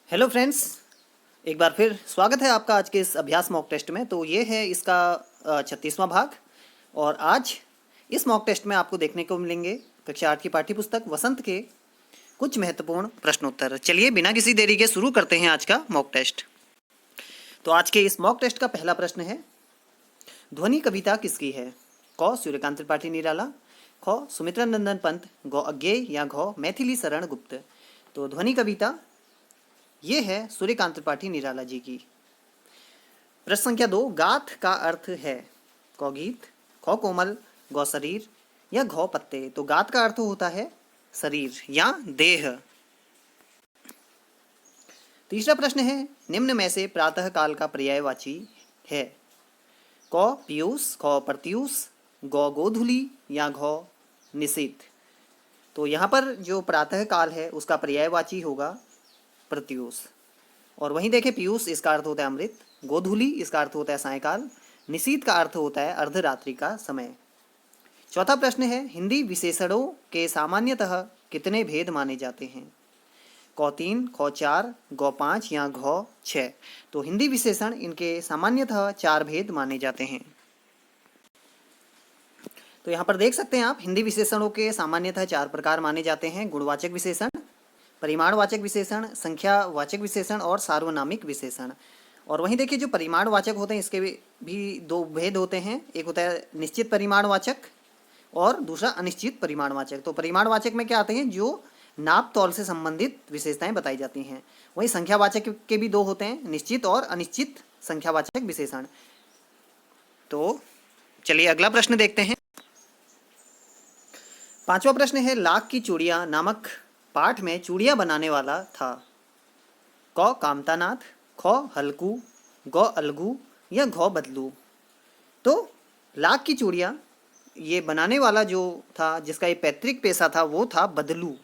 Hello friends, एक बार फिर स्वागत है आपका आज के इस अभ्यास मॉक टेस्ट में। तो ये है इसका 36वां भाग। और आज इस मॉक टेस्ट में आपको देखने को मिलेंगे कक्षा 8 की पाठ्य पुस्तक वसंत के कुछ महत्वपूर्ण प्रश्नोत्तर। चलिए बिना किसी देरी के शुरू करते हैं आज का मॉक टेस्ट। तो आज के इस मॉक टेस्ट का पहला प्रश्न है, ध्वनि कविता किसकी है? क सूर्यकांत त्रिपाठी निराला, ख सुमित्रा नंदन पंत, गौ अज्ञेय या घ मैथिली शरण गुप्त। तो ध्वनि कविता ये है सूर्यकांत त्रिपाठी निराला जी की। प्रश्न संख्या 2, गाथ का अर्थ है? क गीत, ख कोमल, गौ शरीर या घ पत्ते। तो गाथ का अर्थ होता है शरीर या देह। तीसरा प्रश्न है, निम्न में से प्रातः काल का पर्यायवाची है? क पीयूष, ख प्रत्यूष, गौ गोधूली या घ निशीथ। तो यहाँ पर जो प्रातः काल है उसका पर्यायवाची होगा प्रत्यूष। और वहीं देखें, पीयूष इसका अर्थ होता है अमृत, गोधूली इसका अर्थ होता है सायकाल, निशीथ का अर्थ होता है अर्धरात्रि का समय। चौथा प्रश्न है, हिंदी विशेषणों के सामान्यतः कितने भेद माने जाते हैं? क 3, ख 4, ग 5 या घ 6। तो हिंदी विशेषण इनके सामान्यतः 4 भेद माने जाते हैं। तो यहाँ पर देख सकते हैं आप, हिंदी विशेषणों के सामान्यतः 4 प्रकार माने जाते हैं: गुणवाचक विशेषण, परिमाणवाचक विशेषण, संख्यावाचक विशेषण और सार्वनामिक विशेषण। और वहीं देखिए, जो परिमाणवाचक होते हैं इसके भी 2 भेद होते हैं। एक होता है निश्चित परिमाणवाचक और दूसरा अनिश्चित परिमाणवाचक। तो परिमाणवाचक में क्या आते हैं? जो नाप तौल से संबंधित विशेषताएं बताई जाती हैं। वहीं संख्यावाचक के भी 2 होते हैं, निश्चित और अनिश्चित संख्यावाचक विशेषण। तो चलिए अगला प्रश्न देखते हैं। 5वां प्रश्न है, लाख की चूड़ियां नामक पाठ में चूड़ियां बनाने वाला था? क कामतानाथ, ख हल्कू, ग अलगू या घ बदलू। तो लाख की चूड़ियां ये बनाने वाला जो था, जिसका ये पैतृक पेशा था, वो था बदलू।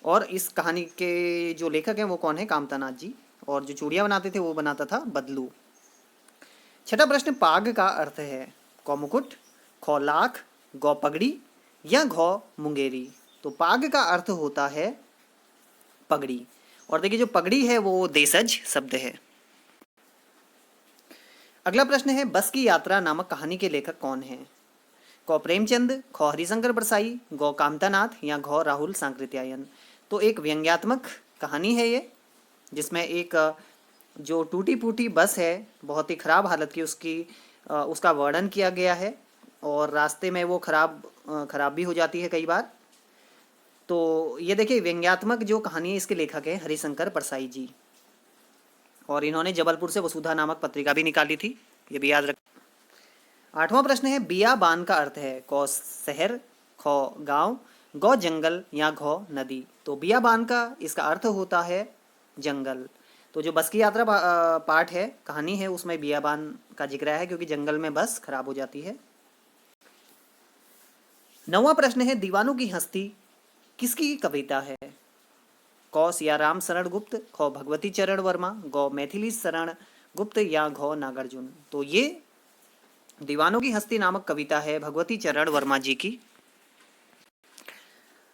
और इस कहानी के जो लेखक हैं वो कौन है? कामतानाथ जी। और जो चूड़ियां बनाते थे वो बनाता था बदलू। छठा प्रश्न, पाग का अर्थ है? क मुकुट, ख लाख, ग पगड़ी या घ मुंगेरी। तो पाग का अर्थ होता है पगड़ी। और देखिए, जो पगड़ी है वो देशज शब्द है। अगला प्रश्न है, बस की यात्रा नामक कहानी के लेखक कौन है? क प्रेमचंद, ख हरिशंकर बरसाई, ग कामतानाथ या घ राहुल सांकृत्यायन। तो एक व्यंग्यात्मक कहानी है ये, जिसमें एक जो टूटी फूटी बस है, बहुत ही खराब हालत की, उसका वर्णन किया गया है। और रास्ते में वो खराब भी हो जाती है कई बार। तो ये देखिए, व्यंग्यात्मक जो कहानी है इसके लेखक हैं हरिशंकर परसाई जी। और इन्होंने जबलपुर से वसुधा नामक पत्रिका भी निकाली थी, ये भी याद रख। 8वां प्रश्न है, बियाबान का अर्थ है? क शहर, ख गांव, ग जंगल या घ नदी। तो बियाबान का इसका अर्थ होता है जंगल। तो जो बस की यात्रा पाठ है, कहानी है, उसमें बियाबान का जिक्र है, क्योंकि जंगल में बस खराब हो जाती है। 9वां प्रश्न है, दीवानों की हस्ती किसकी कविता है? क सियाराम शरण गुप्त, ख भगवती चरण वर्मा, ग मैथिली शरण गुप्त या घ नागार्जुन। तो ये दीवानों की हस्ती नामक कविता है भगवती चरण वर्मा जी की।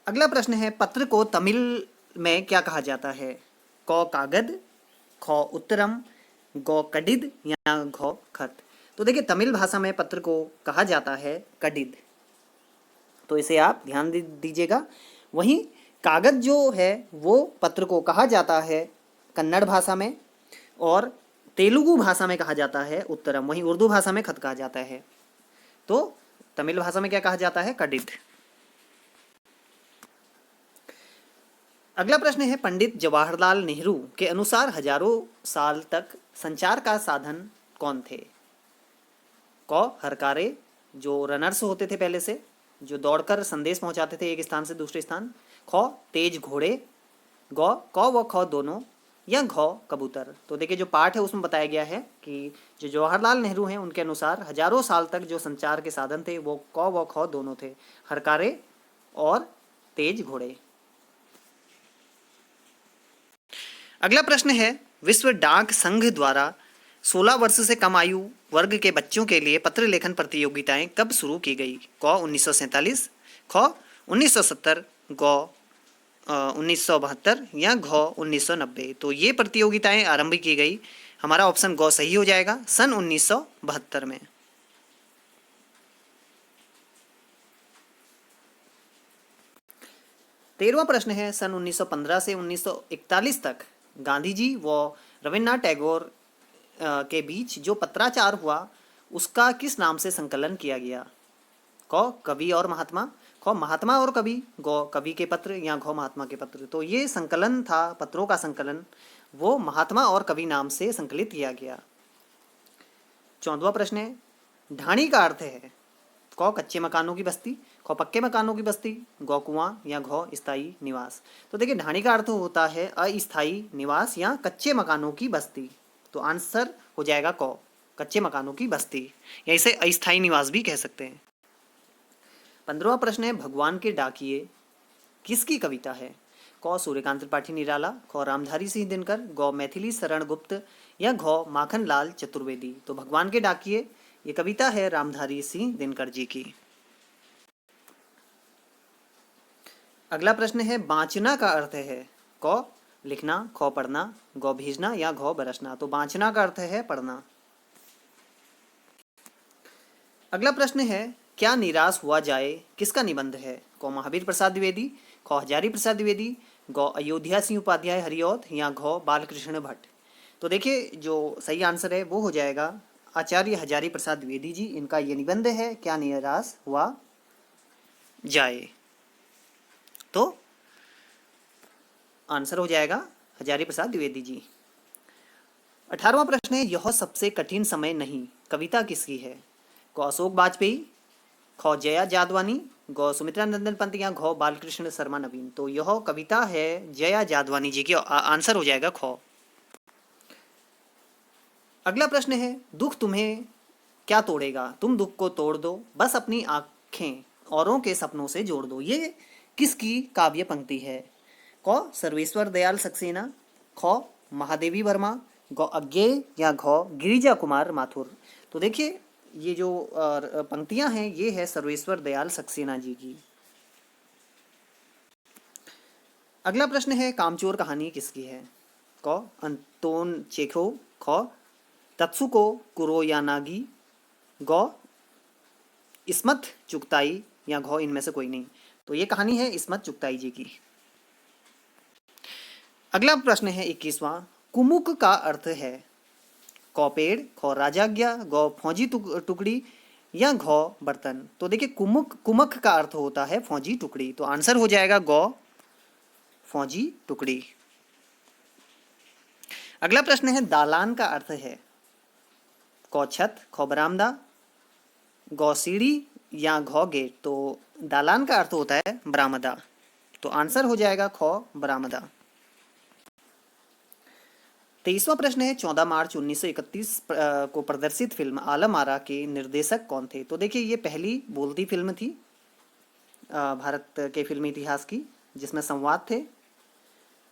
अगला प्रश्न है, पत्र को तमिल में क्या कहा जाता है? क कागद, ख उत्तरम, ग कडिद या घ खत। तो देखिए, तमिल भाषा में पत्र को कहा जाता है कडिद। तो इसे आप ध्यान दीजिएगा। वहीं कागज जो है वो पत्र को कहा जाता है कन्नड़ भाषा में, और तेलुगु भाषा में कहा जाता है उत्तरम। वहीं उर्दू भाषा में खत कहा जाता है। तो तमिल भाषा में क्या कहा जाता है? कडिद। अगला प्रश्न है, पंडित जवाहरलाल नेहरू के अनुसार हजारों साल तक संचार का साधन कौन थे? क हरकारे, जो रनर्स होते थे पहले से, जो दौड़कर संदेश पहुंचाते थे एक स्थान से दूसरे स्थान। ख तेज घोड़े, ग क व ख दोनों या घ कबूतर। तो देखिए, जो पाठ है उसमें बताया गया है कि जो जवाहरलाल नेहरू हैं उनके अनुसार हजारों साल तक जो संचार के साधन थे वो क व ख दोनों थे, हरकारे और तेज घोड़े। अगला प्रश्न है, विश्व डाक संघ द्वारा 16 वर्ष से कम आयु वर्ग के बच्चों के लिए पत्र लेखन प्रतियोगिताएं कब शुरू की गई? क 1947, ख 1970, ग 1972 या घ 1990। तो ये प्रतियोगिताएं आरंभ की गई। हमारा ऑप्शन गौ सही हो जाएगा, सन 1972 में। तेरहवां प्रश्न है, सन 1915 से 1941 तक गांधी जी व रविन्द्रनाथ टैगोर के बीच जो पत्राचार हुआ उसका किस नाम से संकलन किया गया? क कवि और महात्मा, ख महात्मा और कवि, गौ कवि के पत्र या घ महात्मा के पत्र। तो ये संकलन था, पत्रों का संकलन, वो महात्मा और कवि नाम से संकलित किया गया। 14वां प्रश्न है, ढाणी का अर्थ है क कच्चे मकानों की बस्ती, ख पक्के मकानों की बस्ती, गौ कुआं या घ स्थायी निवास। तो देखिए ढाणी का अर्थ होता है अस्थायी निवास या कच्चे मकानों की बस्ती। तो आंसर हो जाएगा क कच्चे मकानों की बस्ती, या इसे अस्थायी निवास भी कह सकते हैं। 15वां प्रश्न है, भगवान के डाकिए किसकी कविता है? क सूर्यकांत त्रिपाठी निराला, ख रामधारी सिंह दिनकर, गौ मैथिली शरण गुप्त या घ माखन लाल चतुर्वेदी। तो भगवान के डाकिए ये कविता है रामधारी सिंह दिनकर जी की। अगला प्रश्न है, बाँचना का अर्थ है क लिखना, ख पढ़ना, गौ भेजना या घ बरसना। तो बाँचना का अर्थ है पढ़ना। अगला प्रश्न है, क्या निराश हुआ जाए किसका निबंध है? क महावीर प्रसाद द्विवेदी, ख हजारी प्रसाद द्विवेदी, गौ अयोध्या सिंह उपाध्याय हरिऔध या घ बालकृष्ण भट्ट। तो देखिए जो सही आंसर है वो हो जाएगा आचार्य हजारी प्रसाद द्विवेदी जी, इनका ये निबंध है क्या निराश हुआ जाए। तो आंसर हो जाएगा हजारी प्रसाद द्विवेदी जी। 18वां प्रश्न है, यह सबसे कठिन समय नहीं कविता किसकी है? क अशोक वाजपेयी, ख जया जादवानी, गौ सुमित्रा नंदन पंत या घ बालकृष्ण शर्मा नवीन। तो यह कविता है जया जादवानी जी की, आंसर हो जाएगा ख। अगला प्रश्न है, दुख तुम्हें क्या तोड़ेगा, तुम दुख को तोड़ दो, बस अपनी आंखें औरों के सपनों से जोड़ दो। ये किसकी काव्य पंक्ति है? क सर्वेश्वर दयाल सक्सेना, ख महादेवी वर्मा, ग अज्ञेय या घ गिरिजा कुमार माथुर। तो देखिए ये जो पंक्तियां हैं ये है सर्वेश्वर दयाल सक्सेना जी की। अगला प्रश्न है, कामचोर कहानी किसकी है? क अंतोन चेखोव, ख तत्सुको कुरोयानागी, गौ इस्मत चुगताई या घ इनमें से कोई नहीं। तो ये कहानी है इस्मत चुगताई जी की। अगला प्रश्न है 21वां, कुमुक का अर्थ है क पेड़, ख राजाज्ञा, गौ फौजी टुकड़ी या घ बर्तन। तो देखिए कुमक का अर्थ होता है फौजी टुकड़ी। तो आंसर हो जाएगा गौ फौजी टुकड़ी। अगला प्रश्न है, दालान का अर्थ है क छत, ख बरामदा, गौ सीढ़ी या घ गेट। तो दालान का अर्थ होता है बरामदा। तो आंसर हो जाएगा ख बरामदा। 23वां प्रश्न है, 14 मार्च 1931 को प्रदर्शित फिल्म आलम आरा के निर्देशक कौन थे? तो देखिए ये पहली बोलती फिल्म थी भारत के फिल्मी इतिहास की जिसमें संवाद थे।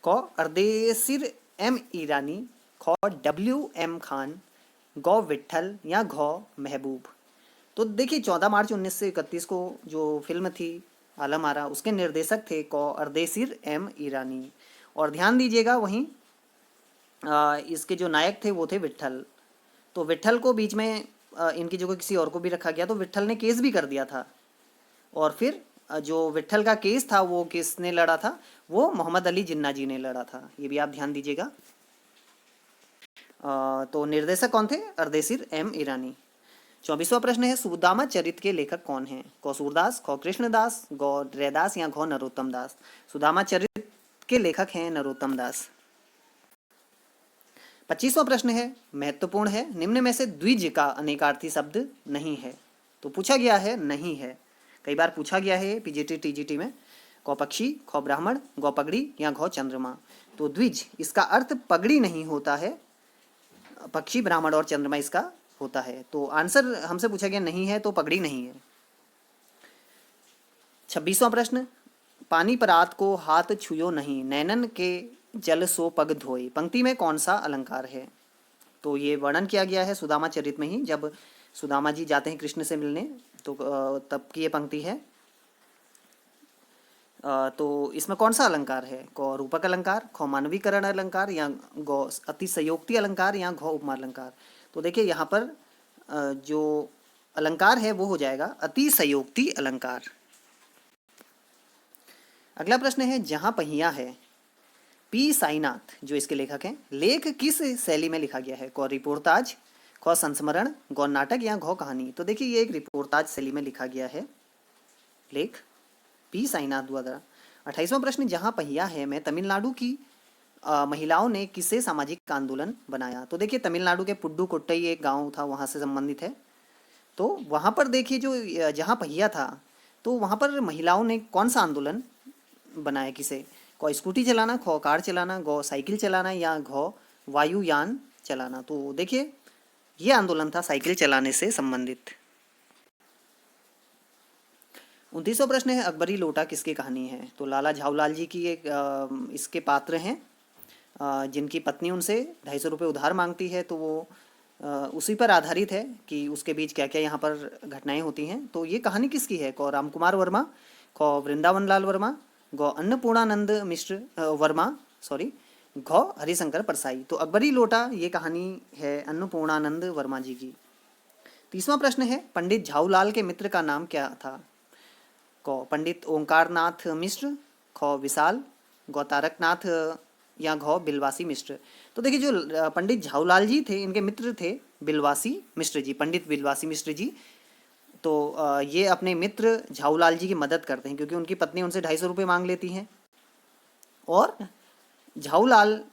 क अर्देशीर एम ईरानी, ख WM खान, गौ विट्ठल या घ महबूब। तो देखिए 14 मार्च 1931 को जो फिल्म थी आलम आरा उसके निर्देशक थे क अर्देशीर एम ईरानी। और ध्यान दीजिएगा वहीं इसके जो नायक थे वो थे विट्ठल। तो विट्ठल को बीच में इनकी जगह किसी और को भी रखा गया, तो विट्ठल ने केस भी कर दिया था। और फिर जो विट्ठल का केस था वो किसने लड़ा था? वो मोहम्मद अली जिन्ना जी ने लड़ा था। ये भी आप ध्यान दीजिएगा। तो निर्देशक कौन थे? अर्देशीर एम ईरानी। 24वां प्रश्न है, सुदामा चरित के लेखक कौन हैं? क सूरदास, ख कृष्णदास, गौ रैदास या घ नरोत्तम दास। सुदामा चरित के लेखक हैं नरोत्तम दास। 25वां प्रश्न है, महत्वपूर्ण है, निम्न में से द्विज का अनेकार्थी शब्द नहीं है। तो पूछा गया है नहीं है, कई बार पूछा गया है पीजीटी टीजीटी में। क पक्षी, ख ब्राह्मण, गौ पगड़ी या घ चंद्रमा। तो द्विज इसका अर्थ पगड़ी नहीं होता है, पक्षी, ब्राह्मण और चंद्रमा इसका होता है। तो आंसर हमसे पूछा गया नहीं है, तो पगड़ी नहीं है। 26वां प्रश्न, पानी परात को हाथ छुयो नहीं, नैनन के जल सो पग धोए। पंक्ति में कौन सा अलंकार है? तो ये वर्णन किया गया है सुदामा चरित में ही, जब सुदामा जी जाते हैं कृष्ण से मिलने तो तब की ये पंक्ति है। तो इसमें कौन सा अलंकार है? क रूपक अलंकार, ख मानवीकरण अलंकार, या ग अतिशयोक्ति अलंकार, या घ उपमा अलंकार। तो देखिए यहाँ पर जो अलंकार है वो हो जाएगा अतिशयोक्ति अलंकार। अगला प्रश्न है, जहाँ पहिया है, पी साईनाथ जो इसके लेखक हैं, लेख किस शैली में लिखा गया है? क रिपोर्टाज, ख संस्मरण, ग नाटक, या घ कहानी। तो देखिए ये एक रिपोर्टाज शैली में लिखा गया है लेख पी साईनाथ द्वारा। 28वां प्रश्न, जहाँ पहिया है में तमिलनाडु की महिलाओं ने किसे सामाजिक आंदोलन बनाया? तो देखिए तमिलनाडु के पुडुकोट्टई एक गांव था, वहाँ से संबंधित है। तो वहाँ पर देखिए जो जहाँ पहिया था, तो वहाँ पर महिलाओं ने कौन सा आंदोलन बनाया? किसे? क स्कूटी चलाना, ख कार चलाना, ग साइकिल चलाना, या घ वायुयान चलाना। तो देखिए ये आंदोलन था साइकिल चलाने से संबंधित। 29वां प्रश्न है, अकबरी लोटा किसकी कहानी है? तो लाला झाऊलाल जी की एक इसके पात्र हैं, जिनकी पत्नी उनसे 250 रुपये उधार मांगती है। तो वो उसी पर आधारित है कि उसके बीच क्या क्या यहाँ पर घटनाएं होती हैं। तो ये कहानी किसकी है? क राम कुमार वर्मा, ख वृंदावन लाल वर्मा, ग अन्नपूर्णानंद मिश्र वर्मा, सॉरी, घ हरिशंकर परसाई। तो अकबरी लोटा ये कहानी है अन्नपूर्णानंद वर्मा जी की। 30वां प्रश्न है, पंडित झाऊलाल के मित्र का नाम क्या था? क पंडित ओंकारनाथ मिश्र, ख विशाल, ग तारकनाथ, या घ बिलवासी मिश्र। तो देखिए जो पंडित झाऊलाल जी थे, इनके मित्र थे बिलवासी मिश्र जी, पंडित बिलवासी मिश्र जी। तो ये अपने मित्र झाऊलाल जी की मदद करते हैं, क्योंकि उनकी पत्नी उनसे 250 रुपये मांग लेती हैं, और झाऊलाल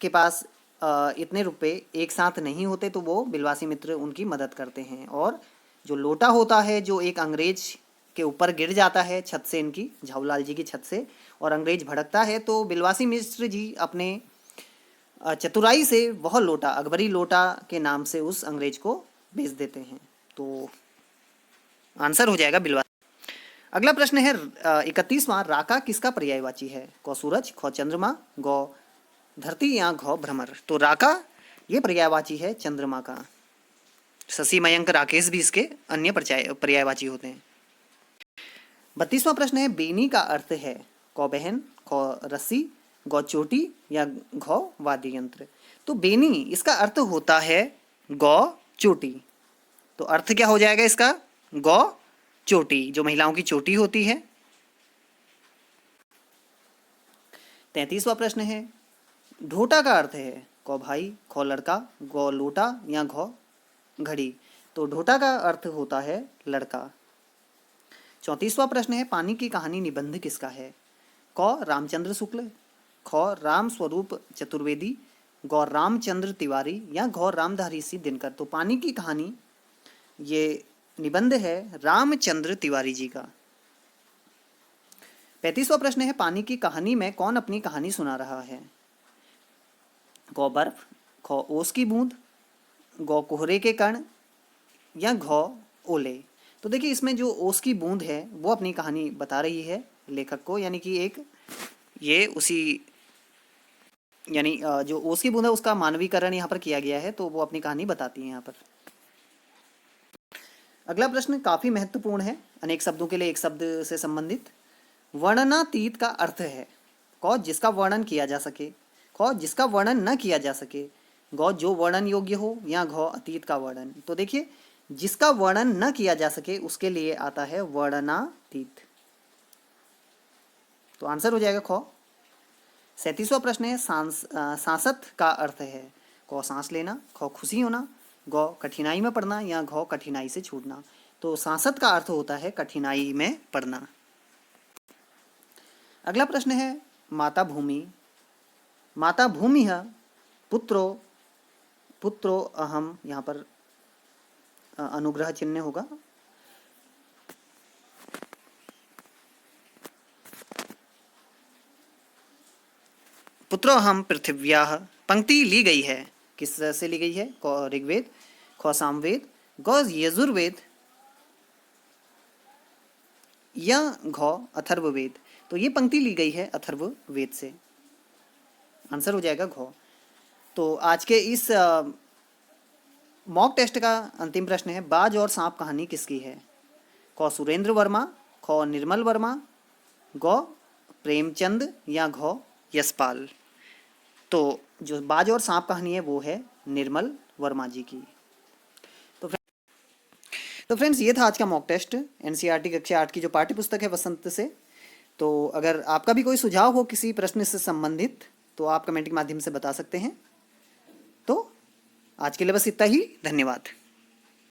के पास इतने रुपए एक साथ नहीं होते, तो वो बिलवासी मित्र उनकी मदद करते हैं। और जो लोटा होता है, जो एक अंग्रेज के ऊपर गिर जाता है छत से, इनकी झाऊलाल जी की छत से, और अंग्रेज भड़कता है, तो बिलवासी मिश्र जी अपने चतुराई से वह लोटा अकबरी लोटा के नाम से उस अंग्रेज को बेच देते हैं। तो आंसर हो जाएगा बिलवासी। अगला प्रश्न है 31वां, राका किसका पर्यायवाची है? क सूरज, ख चंद्रमा, ग धरती, या घ भ्रमर। तो राका ये पर्यायवाची है चंद्रमा का। शशि मयंक राकेश भी इसके अन्य पर्यायवाची होते हैं। 32वां प्रश्न है, बेनी का अर्थ है? क बहन, ख रस्सी, ग चोटी, या घ वाद्य यंत्र। तो बेनी इसका अर्थ होता है ग चोटी। तो अर्थ क्या हो जाएगा इसका? ग चोटी, जो महिलाओं की चोटी होती है। 33वां प्रश्न है, ढोटा का अर्थ है? क भाई, ख लड़का, ग लोटा, या घ घड़ी। तो ढोटा का अर्थ होता है लड़का। 34वां प्रश्न है, पानी की कहानी निबंध किसका है? क रामचंद्र शुक्ल, ख राम स्वरूप चतुर्वेदी, ग रामचंद्र तिवारी, या घ रामधारी सिंह दिनकर। तो पानी की कहानी ये निबंध है रामचंद्र तिवारी जी का। 35वां प्रश्न है, पानी की कहानी में कौन अपनी कहानी सुना रहा है? क बर्फ, ख ओस की बूंद, ग कोहरे के कण, या घ ओले। तो देखिए इसमें जो ओस की बूंद है वो अपनी कहानी बता रही है लेखक को, यानी कि एक ये उसी यानी जो ओस की बूंद है उसका मानवीकरण यहाँ पर किया गया है, तो वो अपनी कहानी बताती है यहाँ पर। अगला प्रश्न काफी महत्वपूर्ण है, अनेक शब्दों के लिए एक शब्द से संबंधित। वर्णनातीत का अर्थ है? क जिसका वर्णन किया जा सके, ख जिसका वर्णन न किया जा सके, ग जो वर्णन योग्य हो, या घ अतीत का वर्णन। तो देखिए जिसका वर्णन न किया जा सके उसके लिए आता है वर्णनातीत। तो आंसर हो जाएगा ख। 37वां प्रश्न है, सांसत का अर्थ है? क सांस लेना, ख खुशी होना, ग कठिनाई में पड़ना, या घ कठिनाई से छूटना। तो सांसत का अर्थ होता है कठिनाई में पड़ना। अगला प्रश्न है, माता भूमि, माता भूमि है पुत्रो पुत्रो अहम, यहाँ पर अनुग्रह चिन्ह होगा। पुत्रो अहम पृथिव्याः पंक्ति ली गई है, किस से ली गई है? क ऋग्वेद, ख सामवेद, ग यजुर्वेद, या घ अथर्ववेद। तो ये पंक्ति ली गई है अथर्ववेद से। आंसर हो जाएगा घ। तो आज के इस मॉक टेस्ट का अंतिम प्रश्न है, बाज और सांप कहानी किसकी है? क सुरेंद्र वर्मा, ख निर्मल वर्मा, गौ प्रेमचंद या घौ यशपाल। तो जो बाज और सांप कहानी है वो है निर्मल वर्मा जी की। तो फ्रेंड्स ये था आज का मॉक टेस्ट एनसीईआरटी कक्षा 8 की जो पाठ्य पुस्तक है वसंत से। तो अगर आपका भी कोई सुझाव हो किसी प्रश्न से संबंधित तो आप कमेंट के माध्यम से बता सकते हैं। तो आज के लिए बस इतना ही, धन्यवाद।